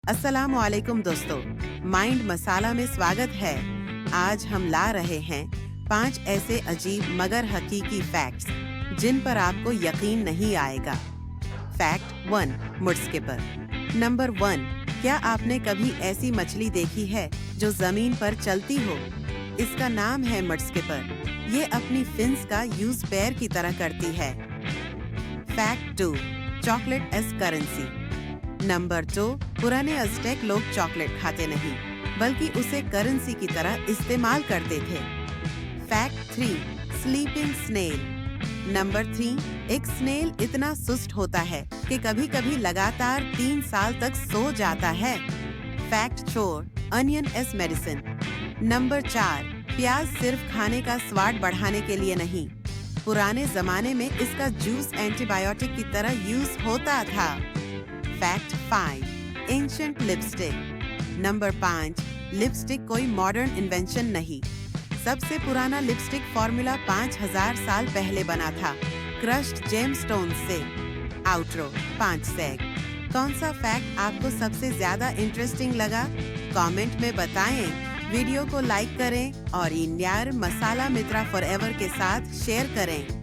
अस्सलामुअलैकुम दोस्तों, माइंड मसाला में स्वागत है। आज हम ला रहे हैं 5 ऐसे अजीब मगर हकीकी फैक्ट्स जिन पर आपको यकीन नहीं आएगा। फैक्ट 1, मुडस्किपर। नंबर 1, क्या आपने कभी ऐसी मछली देखी है जो जमीन पर चलती हो? इसका नाम है मुडस्किपर। ये अपनी फिन्स का यूज पैर की तरह करती है। Fact 2, chocolate as currency. Number 2, पुराने अज़टेक लोग चॉकलेट खाते नहीं बल्कि उसे करेंसी की तरह इस्तेमाल करते थे। Fact 3, sleeping snail. नंबर 3, एक स्नेल इतना सुस्त होता है कि कभी-कभी लगातार 3 साल तक सो जाता है। Fact 4, onion as medicine. Number 4, प्याज सिर्फ खाने का स्वाद बढ़ाने के लिए नहीं, पुराने जमाने में इसका जूस एंटीबायोटिक की तरह यूज होता था। Fact 5, ancient lipstick. Number 5, lipstick कोई मॉडर्न इन्वेंशन नहीं। सबसे पुराना लिपस्टिक फॉर्मूला 5000 साल पहले बना था, क्रश्ड जेमस्टोन से। आउटरो 5 सेग। कौन सा फैक्ट आपको सबसे ज्यादा इंटरेस्टिंग लगा? कमेंट में बताएं। वीडियो को लाइक करें और इंडियार मसाला मित्रा फॉरएवर के साथ शेयर करें।